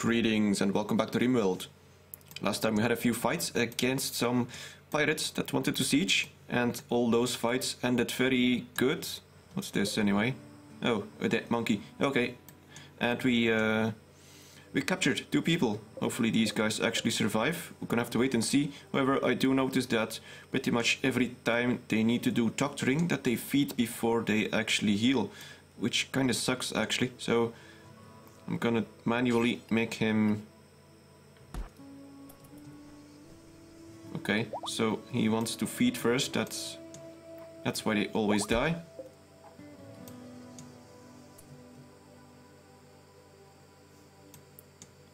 Greetings and welcome back to Rimworld. Last time we had a few fights against some pirates that wanted to siege, and all those fights ended very good. What's this anyway? Oh, a dead monkey. Okay. And we captured 2 people. Hopefully these guys actually survive. We're gonna have to wait and see. However, I do notice that pretty much every time they need to do doctoring, that they feed before they actually heal, which kinda sucks actually. So I'm gonna manually make him... Okay, so he wants to feed first, that's why they always die.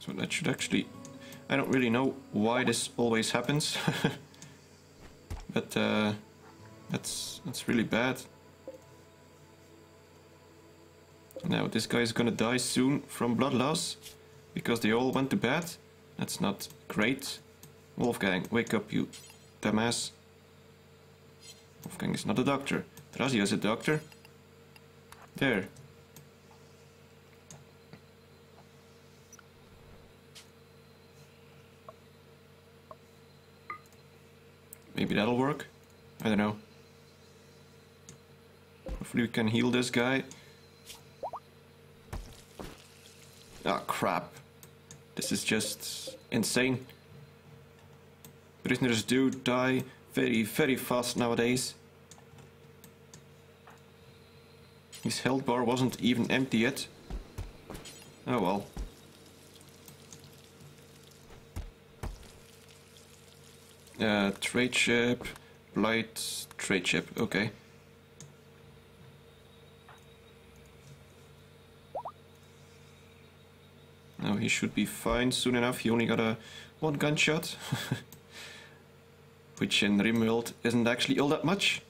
So that should actually... I don't really know why this always happens. But that's really bad. Now this guy is gonna die soon from blood loss, because they all went to bed. That's not great. Wolfgang, wake up, you dumbass. Wolfgang is not a doctor. Trazia is a doctor. There. Maybe that'll work? I don't know. Hopefully we can heal this guy. Ah, crap. This is just insane. Prisoners do die very, very fast nowadays. His health bar wasn't even empty yet. Oh well. Trade ship, blight, trade ship, okay. Now he should be fine soon enough. He only got a 1 gunshot. Which in Rimworld isn't actually all that much.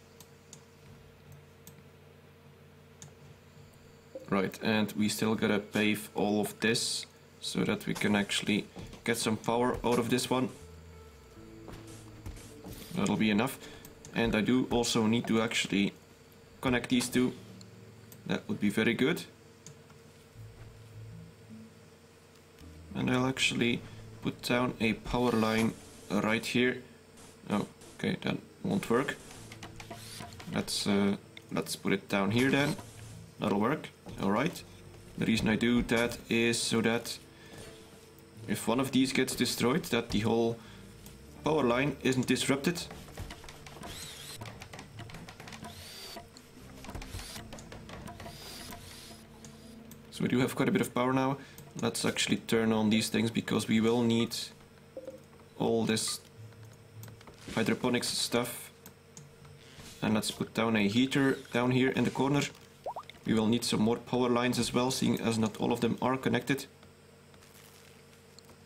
Right, and we still gotta pave all of this so that we can actually get some power out of this one. That'll be enough. And I do also need to actually connect these 2. That would be very good. And I'll actually put down a power line right here. Oh, okay, that won't work. Let's put it down here then. That'll work. Alright. The reason I do that is so that if one of these gets destroyed, that the whole power line isn't disrupted. So we do have quite a bit of power now. Let's actually turn on these things because we will need all this hydroponics stuff. And let's put down a heater down here in the corner. We will need some more power lines as well, seeing as not all of them are connected.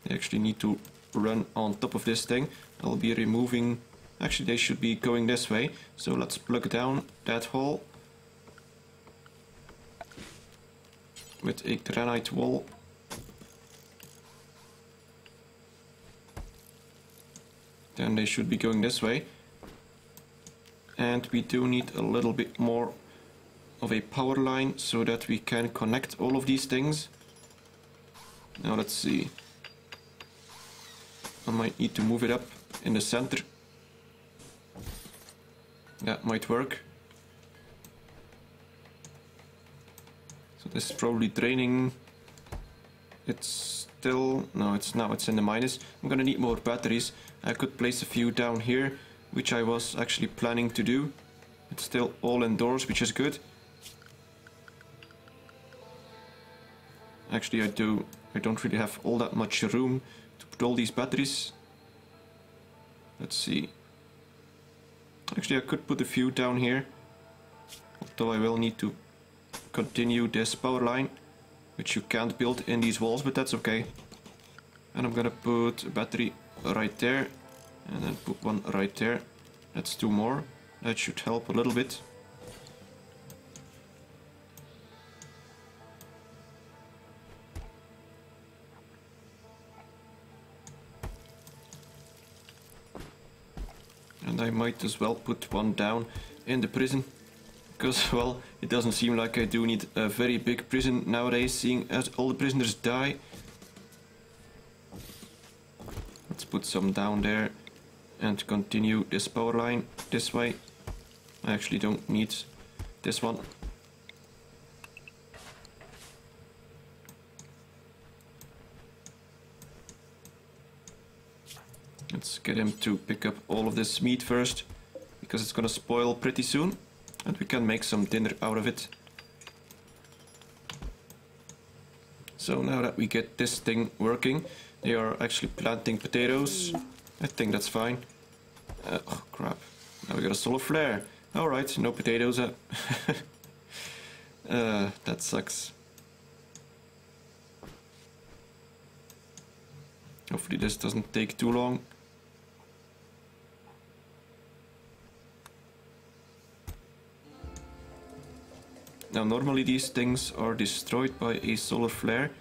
They actually need to run on top of this thing. I'll be removing... Actually, they should be going this way. So let's plug down that hole with a granite wall. Then they should be going this way. And we do need a little bit more of a power line so that we can connect all of these things. Now let's see. I might need to move it up in the center. That might work. So this is probably draining. It's still... no, it's now it's in the minus. I'm gonna need more batteries. I could place a few down here, which I was actually planning to do. It's still all indoors, which is good. Actually, I don't really have all that much room to put all these batteries. Let's see. Actually, I could put a few down here, although I will need to continue this power line, which you can't build in these walls, but that's okay. And I'm gonna put a battery right there, and then put one right there. That's 2 more. That should help a little bit. And I might as well put one down in the prison, because, well, it doesn't seem like I do need a very big prison nowadays, seeing as all the prisoners die. Let's put some down there and continue this power line this way. I actually don't need this one. Let's get him to pick up all of this meat first, because it's gonna spoil pretty soon, and we can make some dinner out of it. So now that we get this thing working, they are actually planting potatoes. I think that's fine. Oh crap, now we got a solar flare. Alright, no potatoes. That sucks. Hopefully this doesn't take too long. Now normally these things are destroyed by a solar flare,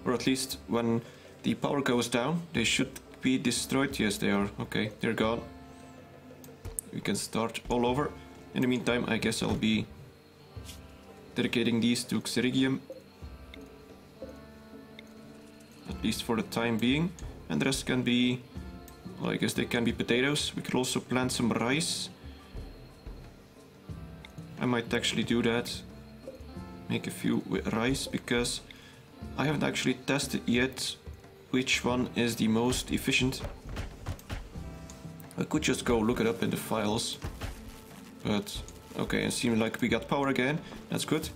or at least when the power goes down they should be destroyed. Yes, they are. Okay, they're gone. We can start all over. In the meantime, I guess I'll be dedicating these to Xerigium, at least for the time being, and the rest can be, well, I guess they can be potatoes. We could also plant some rice. I might actually do that. Make a few with rice, because I haven't actually tested yet which one is the most efficient. I could just go look it up in the files, but okay, it seems like we got power again. That's good.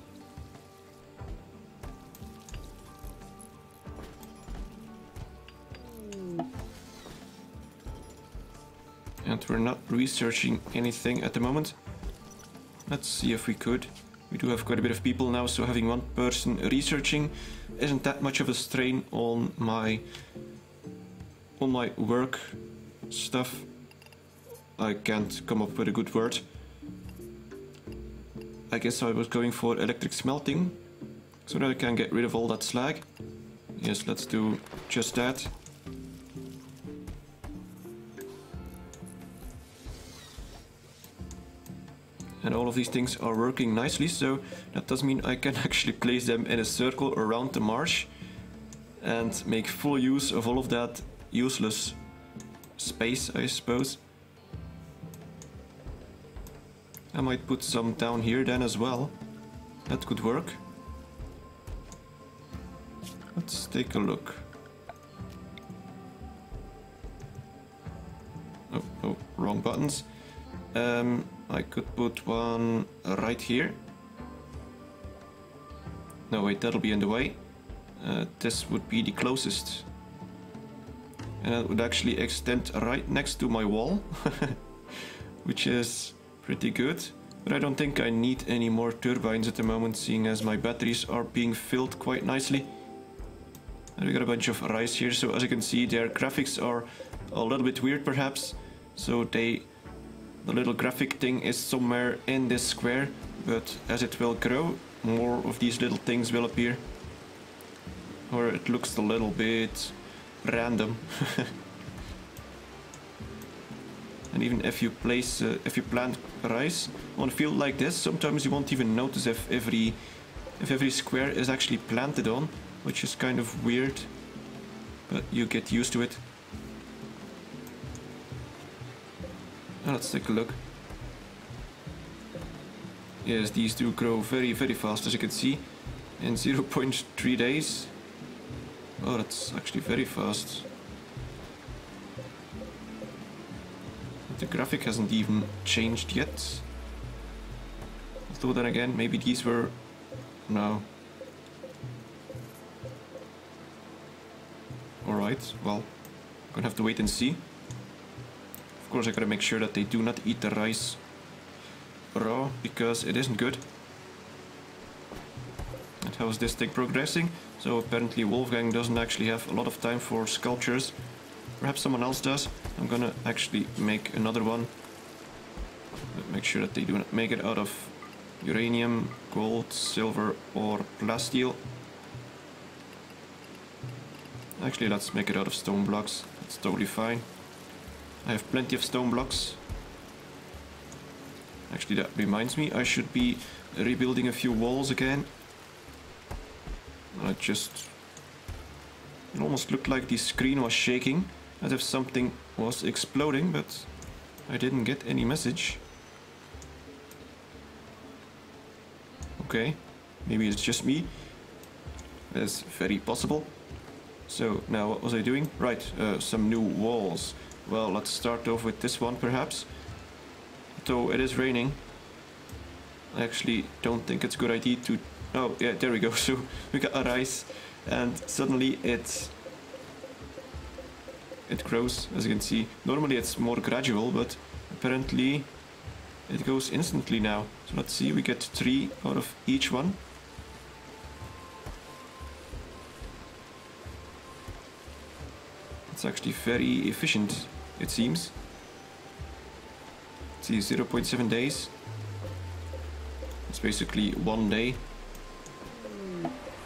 And we're not researching anything at the moment. Let's see if we could. We do have quite a bit of people now, so having one person researching isn't that much of a strain on my work stuff. I can't come up with a good word. I guess I was going for electric smelting, so that I can get rid of all that slag. Yes, let's do just that. And all of these things are working nicely, so that does mean I can actually place them in a circle around the marsh and make full use of all of that useless space, I suppose. I might put some down here then as well. That could work. Let's take a look. Oh, wrong buttons. I could put one right here. No, wait, that'll be in the way. This would be the closest. And it would actually extend right next to my wall, which is pretty good. But I don't think I need any more turbines at the moment, seeing as my batteries are being filled quite nicely. And we got a bunch of rice here, so as you can see, their graphics are a little bit weird perhaps. So the little graphic thing is somewhere in this square, but as it will grow, more of these little things will appear. Or it looks a little bit random. And even if you plant rice on a field like this, sometimes you won't even notice if every square is actually planted on, which is kind of weird, but you get used to it. Now let's take a look. Yes, these do grow very, very fast, as you can see, in 0.3 days. Oh, that's actually very fast. The graphic hasn't even changed yet. Although then again, maybe these were... no. Alright, well, I'm gonna have to wait and see. Of course, I gotta make sure that they do not eat the rice raw, because it isn't good. And how is this thing progressing? So apparently Wolfgang doesn't actually have a lot of time for sculptures. Perhaps someone else does. I'm gonna actually make another one. But make sure that they do not make it out of uranium, gold, silver or plasteel. Actually, let's make it out of stone blocks. That's totally fine. I have plenty of stone blocks. Actually, that reminds me, I should be rebuilding a few walls again. It almost looked like the screen was shaking, as if something was exploding, but I didn't get any message. Okay, maybe it's just me. That's very possible. So now what was I doing? Right, some new walls. Well, let's start off with this one perhaps. Though it is raining, I actually don't think it's a good idea to... Oh yeah, there we go. So we got a rice and suddenly it grows, as you can see. Normally it's more gradual, but apparently it goes instantly now. So let's see, we get 3 out of each one. It's actually very efficient, it seems. Let's see, 0.7 days. It's basically 1 day.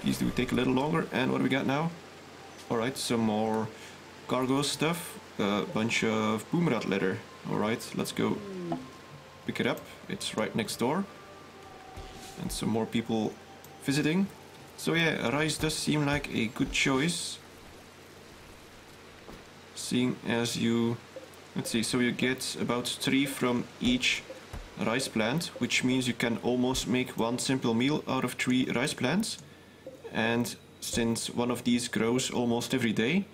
These do take a little longer. And what do we got now? Alright, some more cargo stuff. A bunch of boomrat leather. Alright, let's go pick it up. It's right next door. And some more people visiting. So yeah, rice does seem like a good choice. Seeing as you... Let's see, so you get about 3 from each rice plant, which means you can almost make 1 simple meal out of 3 rice plants. And since one of these grows almost every day,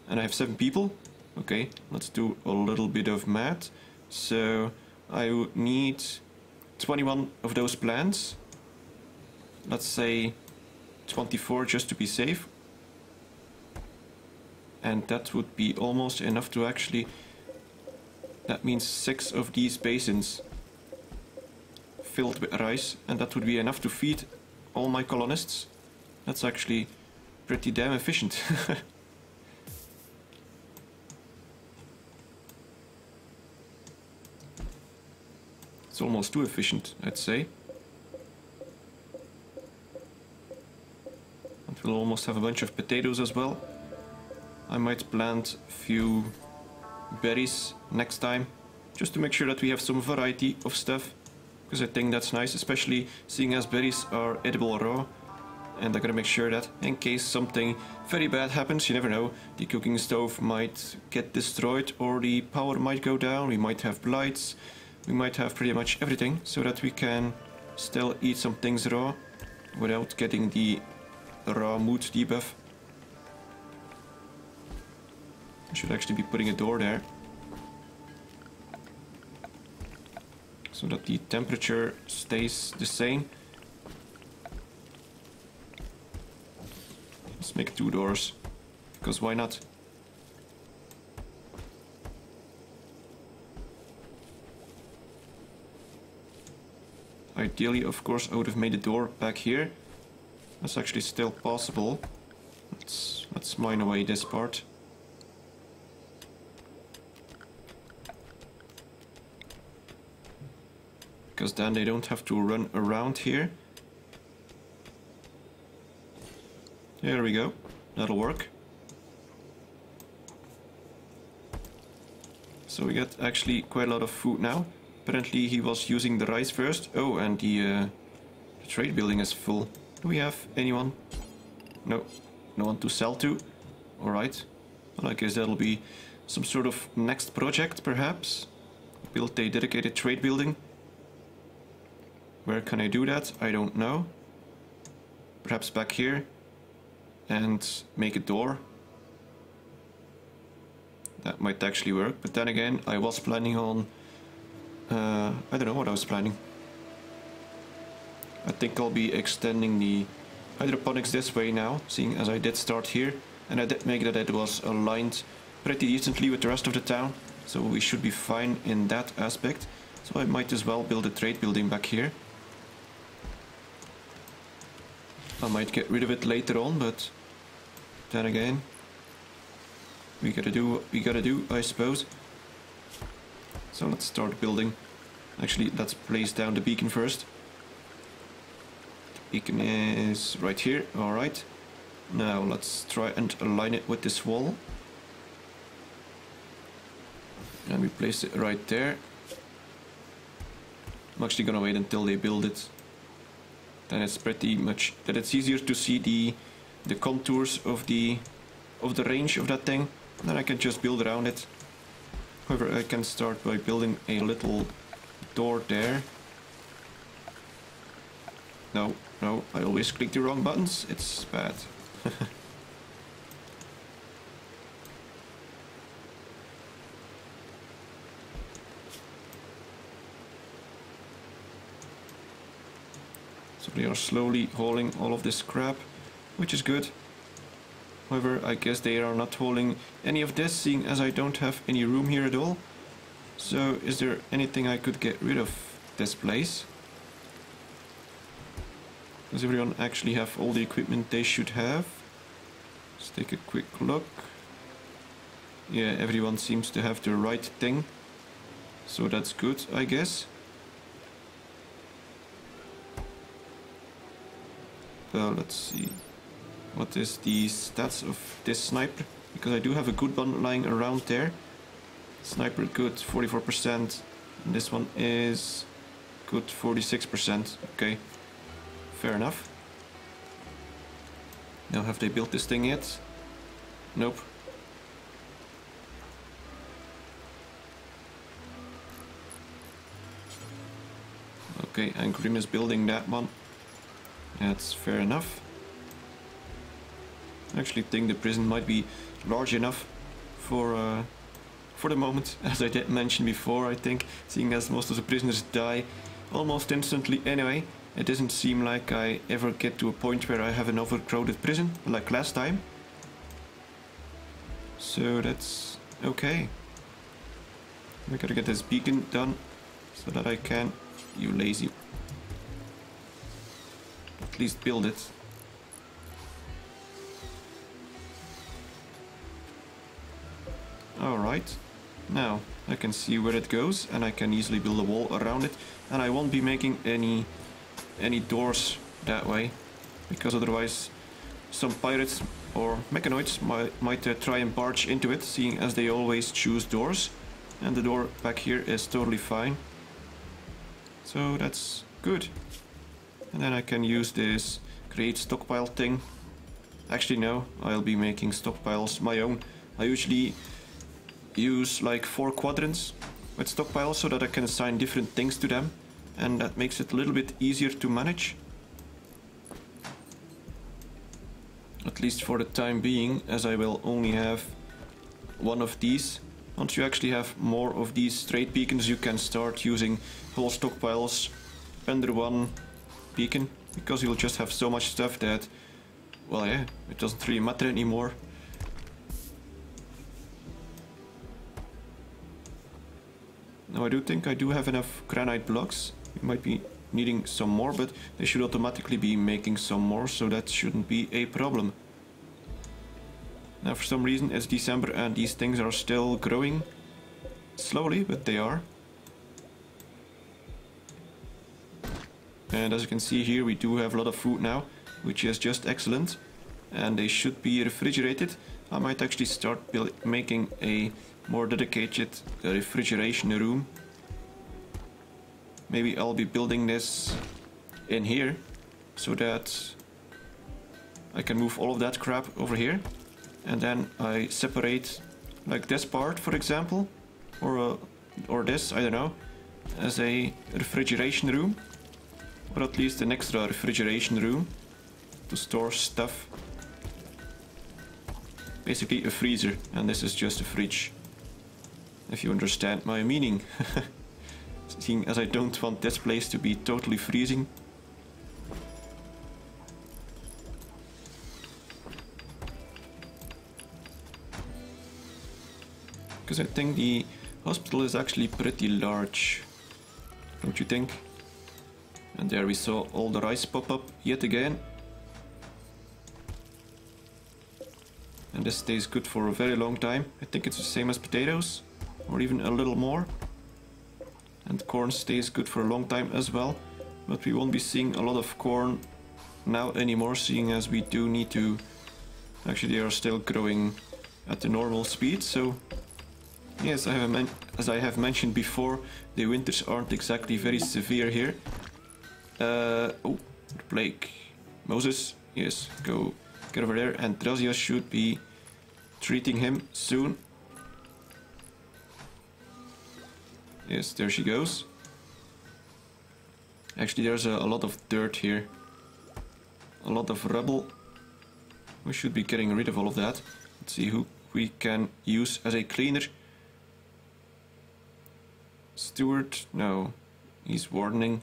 and I have 7 people, okay, let's do a little bit of math. So I would need 21 of those plants. Let's say 24 just to be safe. And that would be almost enough to actually... That means 6 of these basins filled with rice, and that would be enough to feed all my colonists. That's actually pretty damn efficient. It's almost too efficient, I'd say. And we'll almost have a bunch of potatoes as well. I might plant a few berries next time, just to make sure that we have some variety of stuff, because I think that's nice, especially seeing as berries are edible raw. And I gotta make sure that in case something very bad happens, you never know, the cooking stove might get destroyed or the power might go down, we might have blights, we might have pretty much everything, so that we can still eat some things raw without getting the raw mood debuff. I should actually be putting a door there, so that the temperature stays the same. Let's make 2 doors, because why not? Ideally, of course, I would have made a door back here. That's actually still possible. Let's mine away this part. Because then they don't have to run around here. There we go. That'll work. So we got actually quite a lot of food now. Apparently he was using the rice first. Oh, and the trade building is full. Do we have anyone? No. No one to sell to. Alright. Well, I guess that'll be some sort of next project, perhaps. Build a dedicated trade building. Where can I do that? I don't know. Perhaps back here. And make a door. That might actually work. But then again, I was planning on... I don't know what I was planning. I think I'll be extending the hydroponics this way now, seeing as I did start here. And I did make that it was aligned pretty decently with the rest of the town. So we should be fine in that aspect. So I might as well build a trade building back here. I might get rid of it later on, but then again, we gotta do what we gotta do, I suppose. So let's start building. Actually, let's place down the beacon first. The beacon is right here, alright. Now let's try and align it with this wall. And we place it right there. I'm actually gonna wait until they build it. Then it's pretty much that it's easier to see the contours of the range of that thing. Then I can just build around it. However, I can start by building a little door there. No, no, I always click the wrong buttons. It's bad. So they are slowly hauling all of this crap, which is good. However, I guess they are not hauling any of this, seeing as I don't have any room here at all. So is there anything I could get rid of this place? Does everyone actually have all the equipment they should have? Let's take a quick look. Yeah, everyone seems to have the right thing. So that's good, I guess. Well, let's see. What is the stats of this sniper? Because I do have a good one lying around there. Sniper good, 44%. And this one is good, 46%. Okay, fair enough. Now, have they built this thing yet? Nope. Okay, and Grim is building that one. That's fair enough. I actually think the prison might be large enough for the moment, as I did mention before, I think, seeing as most of the prisoners die almost instantly anyway. It doesn't seem like I ever get to a point where I have an overcrowded prison, like last time. So that's okay. I gotta get this beacon done, so that I can, you lazy, at least build it. Alright, now I can see where it goes and I can easily build a wall around it, and I won't be making any doors that way, because otherwise some pirates or mechanoids might try and barge into it, seeing as they always choose doors, and the door back here is totally fine. So that's good. And then I can use this create stockpile thing. Actually no, I'll be making stockpiles my own. I usually use like 4 quadrants with stockpiles so that I can assign different things to them, and that makes it a little bit easier to manage. At least for the time being, as I will only have one of these. Once you actually have more of these trade beacons, you can start using whole stockpiles under one beacon, because you'll just have so much stuff that, well yeah, it doesn't really matter anymore. Now I do think I do have enough granite blocks. We might be needing some more, but they should automatically be making some more, so that shouldn't be a problem. Now for some reason it's December and these things are still growing slowly, but they are. And as you can see here, we do have a lot of food now, which is just excellent. And they should be refrigerated. I might actually start making a more dedicated refrigeration room. Maybe I'll be building this in here, so that I can move all of that crap over here. And then I separate like this part, for example, or this, I don't know, as a refrigeration room. Or at least an extra refrigeration room to store stuff. Basically a freezer, and this is just a fridge, if you understand my meaning. Seeing as I don't want this place to be totally freezing. Because I think the hospital is actually pretty large, don't you think? And there we saw all the rice pop up yet again. And this stays good for a very long time. I think it's the same as potatoes, or even a little more. And corn stays good for a long time as well. But we won't be seeing a lot of corn now anymore, seeing as we do need to... Actually, they are still growing at the normal speed, so... Yes, as I have mentioned before, the winters aren't exactly very severe here. Oh, Blake. Moses, yes, go get over there. And Drazios should be treating him soon. Yes, there she goes. Actually, there's a lot of dirt here. A lot of rubble. We should be getting rid of all of that. Let's see who we can use as a cleaner. Stewart, no, he's wardening.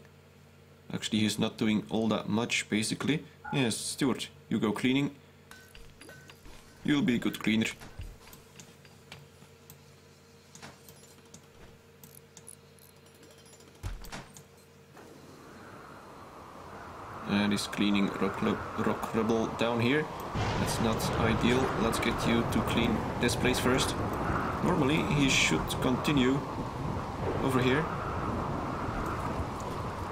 Actually, he's not doing all that much, basically. Yes, Stewart, you go cleaning. You'll be a good cleaner. And he's cleaning rock rubble down here. That's not ideal. Let's get you to clean this place first. Normally, he should continue over here.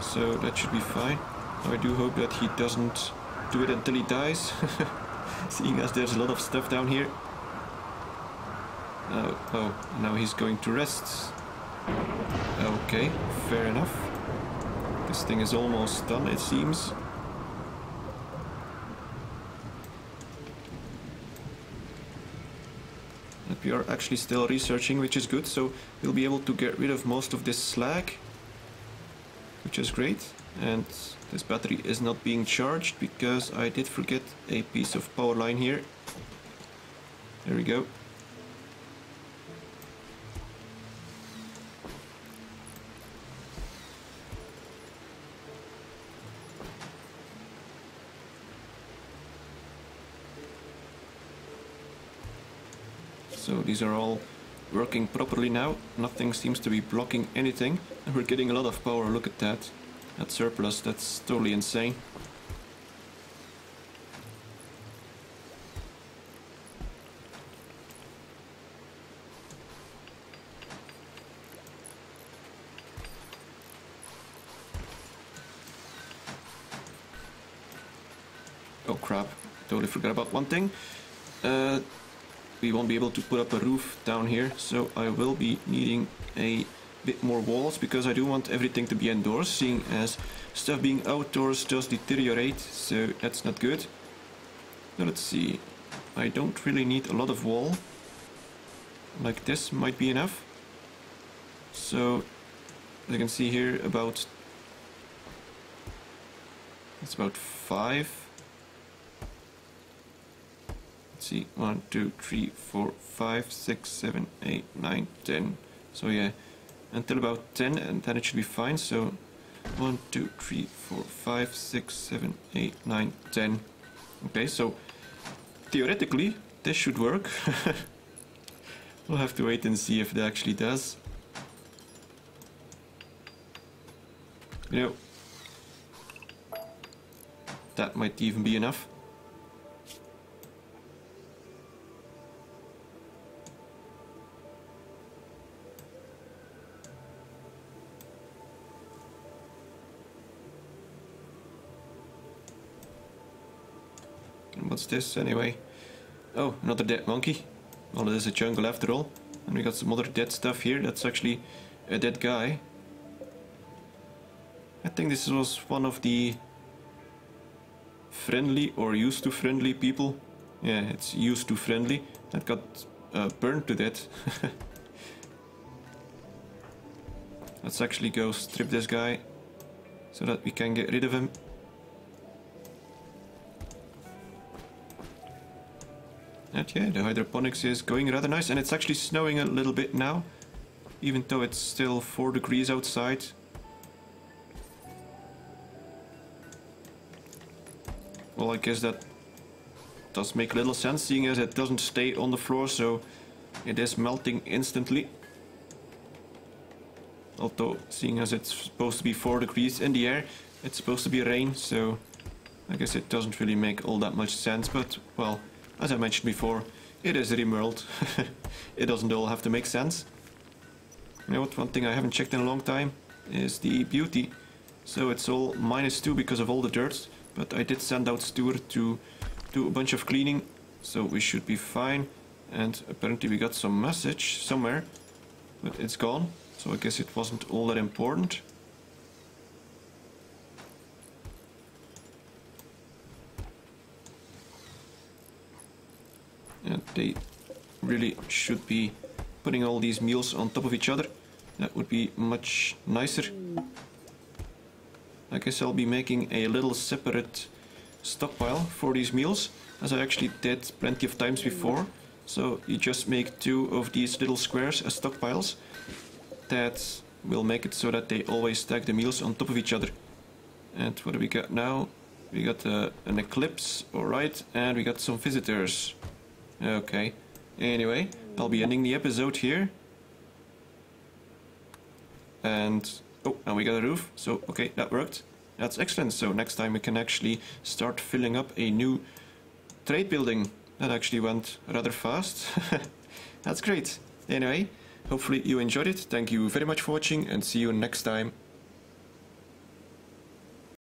So that should be fine. I do hope that he doesn't do it until he dies. Seeing as there's a lot of stuff down here. Oh, now he's going to rest. Okay, fair enough. This thing is almost done, it seems. But we are actually still researching, which is good, so we'll be able to get rid of most of this slag, which is great. And this battery is not being charged because I did forget a piece of power line here. There we go. So these are all working properly now. Nothing seems to be blocking anything. And we're getting a lot of power, look at that. That surplus, that's totally insane. Oh crap, totally forgot about one thing. We won't be able to put up a roof down here, so I will be needing a bit more walls because I do want everything to be indoors, seeing as stuff being outdoors does deteriorate, so that's not good. So let's see, I don't really need a lot of wall, like this might be enough. So as you can see here, it's about 5. Let's see, 1, 2, 3, 4, 5, 6, 7, 8, 9, 10. So yeah, until about 10, and then it should be fine. So 1, 2, 3, 4, 5, 6, 7, 8, 9, 10. Okay, so theoretically this should work. We'll have to wait and see if it actually does. You know, that might even be enough. What's this anyway? Oh, another dead monkey. Well, it is a jungle after all. And we got some other dead stuff here. That's actually a dead guy. I think this was one of the friendly or used to friendly people. Yeah, it's used to friendly. That got burned to death. Let's actually go strip this guy so that we can get rid of him. And yeah, the hydroponics is going rather nice, and it's actually snowing a little bit now, even though it's still 4 degrees outside. Well, I guess that does make little sense, seeing as it doesn't stay on the floor, so it is melting instantly. Although, seeing as it's supposed to be 4 degrees in the air, it's supposed to be rain, so I guess it doesn't really make all that much sense, but, well, as I mentioned before, it is Rimworld. It doesn't all have to make sense. You know what, one thing I haven't checked in a long time is the beauty. So it's all -2 because of all the dirt, but I did send out Stuart to do a bunch of cleaning, so we should be fine. And apparently we got some message somewhere, but it's gone, so I guess it wasn't all that important. And they really should be putting all these meals on top of each other. That would be much nicer. I guess I'll be making a little separate stockpile for these meals, as I actually did plenty of times before. So you just make 2 of these little squares as stockpiles. That will make it so that they always stack the meals on top of each other. And what do we got now? We got an eclipse, alright, and we got some visitors. Okay, anyway, I'll be ending the episode here. And, oh, now we got a roof, so okay, that worked. That's excellent, so next time we can actually start filling up a new trade building. That actually went rather fast. That's great. Anyway, hopefully you enjoyed it. Thank you very much for watching and see you next time.